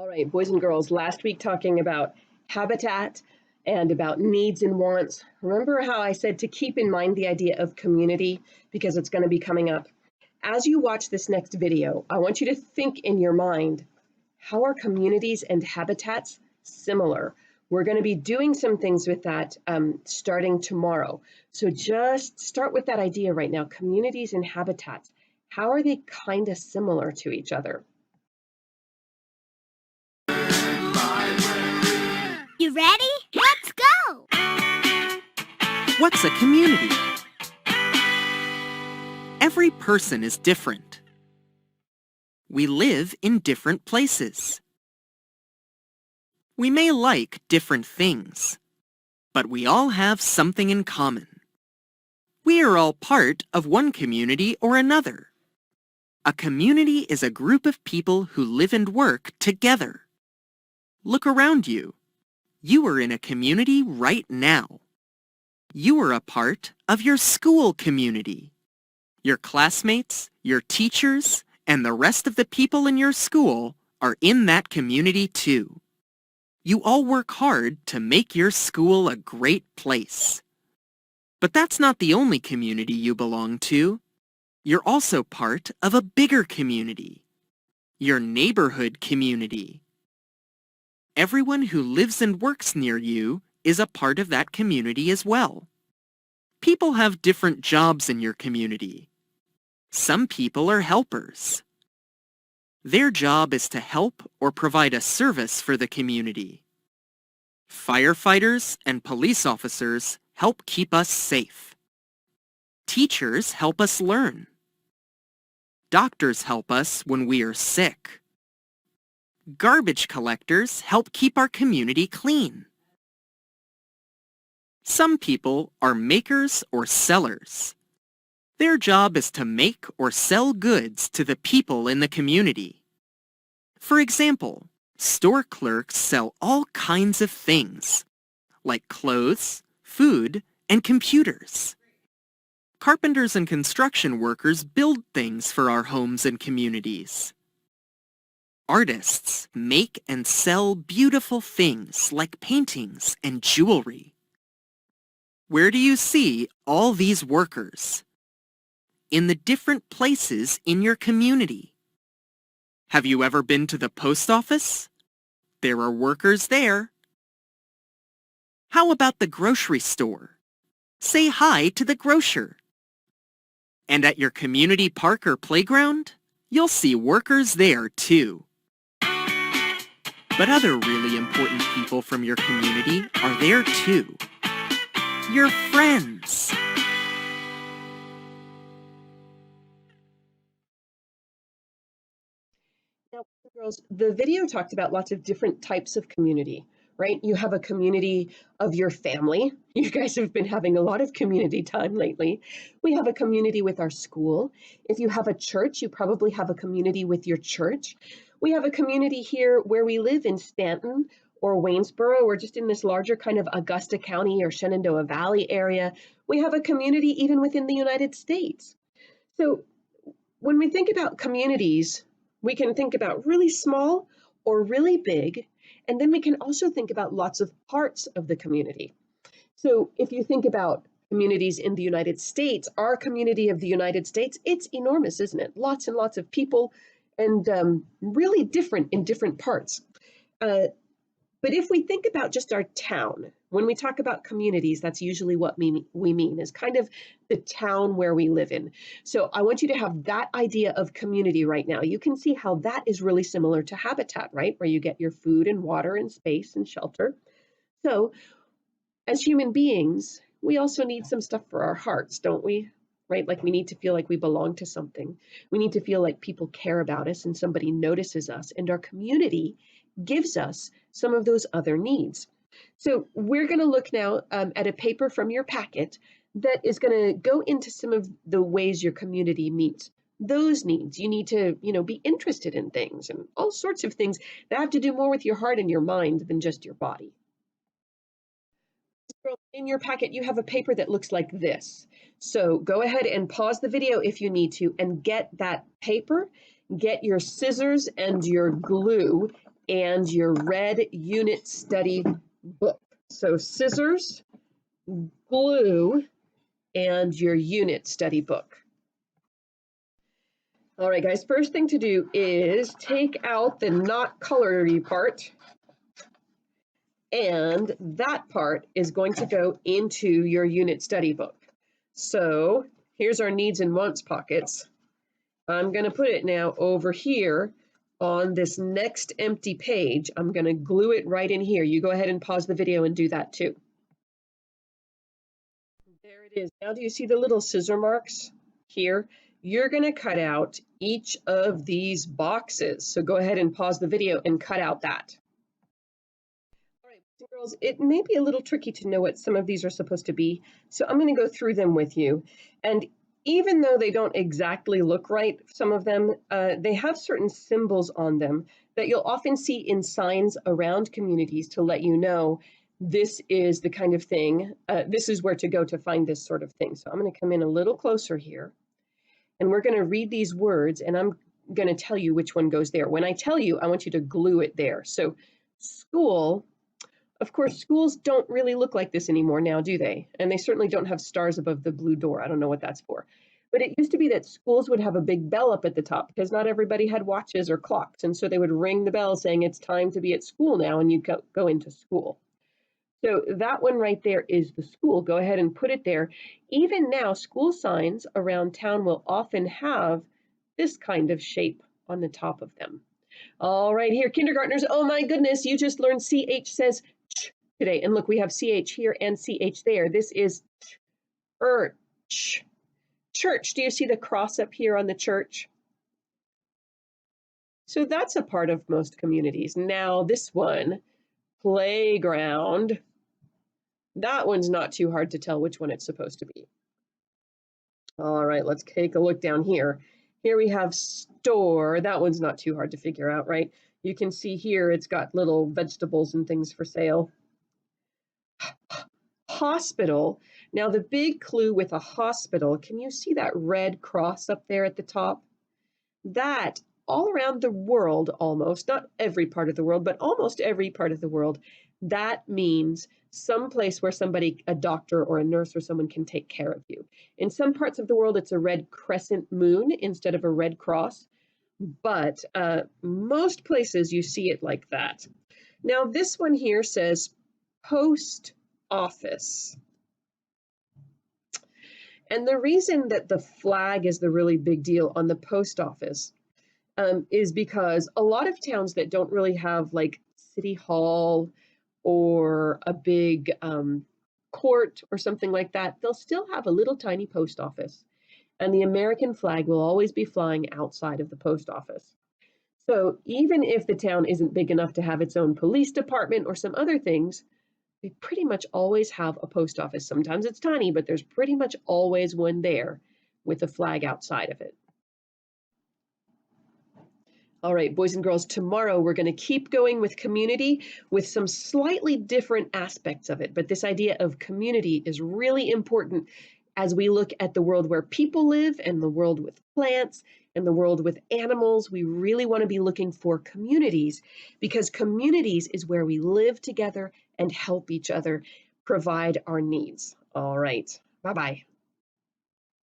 All right, boys and girls, last week talking about habitat and about needs and wants. Remember how I said to keep in mind the idea of community because it's going to be coming up. As you watch this next video, I want you to think in your mind, how are communities and habitats similar? We're going to be doing some things with that starting tomorrow. So just start with that idea right now, communities and habitats. How are they kind of similar to each other? You ready? Let's go! What's a community? Every person is different. We live in different places. We may like different things, but we all have something in common. We are all part of one community or another. A community is a group of people who live and work together. Look around you. You are in a community right now. You are a part of your school community. Your classmates, your teachers, and the rest of the people in your school are in that community too. You all work hard to make your school a great place. But that's not the only community you belong to. You're also part of a bigger community, your neighborhood community. Everyone who lives and works near you is a part of that community as well. People have different jobs in your community. Some people are helpers. Their job is to help or provide a service for the community. Firefighters and police officers help keep us safe. Teachers help us learn. Doctors help us when we are sick. Garbage collectors help keep our community clean. Some people are makers or sellers. Their job is to make or sell goods to the people in the community. For example, store clerks sell all kinds of things, like clothes, food, and computers. Carpenters and construction workers build things for our homes and communities. Artists make and sell beautiful things like paintings and jewelry. Where do you see all these workers? In the different places in your community. Have you ever been to the post office? There are workers there. How about the grocery store? Say hi to the grocer. And at your community park or playground, you'll see workers there too. But other really important people from your community are there too. Your friends. Now, girls, the video talked about lots of different types of community, right? You have a community of your family. You guys have been having a lot of community time lately. We have a community with our school. If you have a church, you probably have a community with your church. We have a community here where we live in Stanton or Waynesboro, or just in this larger kind of Augusta County or Shenandoah Valley area. We have a community even within the United States. So when we think about communities, we can think about really small or really big, and then we can also think about lots of parts of the community. So if you think about communities in the United States, our community of the United States, it's enormous, isn't it? Lots and lots of people and really different in different parts. But if we think about just our town, when we talk about communities, that's usually what we mean is kind of the town where we live in. So I want you to have that idea of community right now. You can see how that is really similar to habitat, right? Where you get your food and water and space and shelter. So as human beings, we also need some stuff for our hearts, don't we? Right? Like we need to feel like we belong to something. We need to feel like people care about us and somebody notices us. And our community gives us some of those other needs. So we're going to look now at a paper from your packet that is going to go into some of the ways your community meets those needs. You need to, be interested in things and all sorts of things that have to do more with your heart and your mind than just your body. In your packet, you have a paper that looks like this. So go ahead and pause the video if you need to and get that paper, get your scissors and your glue, and your red unit study book. So scissors, glue, and your unit study book. All right, guys, first thing to do is take out the not colory part, and that part is going to go into your unit study book. So here's our needs and wants pockets. I'm going to put it now over here on this next empty page. I'm going to glue it right in here. You go ahead and pause the video and do that too. There it is. Now do you see the little scissor marks here? You're going to cut out each of these boxes. So go ahead and pause the video and cut out that. All right, boys and girls, it may be a little tricky to know what some of these are supposed to be. So I'm going to go through them with you. And even though they don't exactly look right, some of them, they have certain symbols on them that you'll often see in signs around communities to let you know this is the kind of thing, this is where to go to find this sort of thing. So I'm going to come in a little closer here, and we're going to read these words, and I'm going to tell you which one goes there. When I tell you, I want you to glue it there. So school, of course, schools don't really look like this anymore now, do they? And they certainly don't have stars above the blue door. I don't know what that's for. But it used to be that schools would have a big bell up at the top because not everybody had watches or clocks. And so they would ring the bell saying it's time to be at school now, and you go into school. So that one right there is the school. Go ahead and put it there. Even now, school signs around town will often have this kind of shape on the top of them. All right, here, kindergartners, oh my goodness, you just learned CH says ch today. And look, we have CH here and CH there. This is church. Church, do you see the cross up here on the church? So that's a part of most communities. Now this one, playground. That one's not too hard to tell which one it's supposed to be. All right, let's take a look down here. Here we have store. That one's not too hard to figure out, right? You can see here it's got little vegetables and things for sale. Hospital. Now the big clue with a hospital, can you see that red cross up there at the top? That all around the world, almost, not every part of the world, but almost every part of the world, that means some place where somebody, a doctor or a nurse or someone can take care of you. In some parts of the world, it's a red crescent moon instead of a red cross, but most places you see it like that. Now this one here says post office. And the reason that the flag is the really big deal on the post office is because a lot of towns that don't really have like city hall or a big court or something like that, they'll still have a little tiny post office. And the American flag will always be flying outside of the post office. So even if the town isn't big enough to have its own police department or some other things, they pretty much always have a post office. Sometimes it's tiny, but there's pretty much always one there with a flag outside of it. All right, boys and girls, tomorrow we're going to keep going with community with some slightly different aspects of it. But this idea of community is really important as we look at the world where people live and the world with plants and the world with animals. We really want to be looking for communities because communities is where we live together and help each other provide our needs. All right, bye-bye.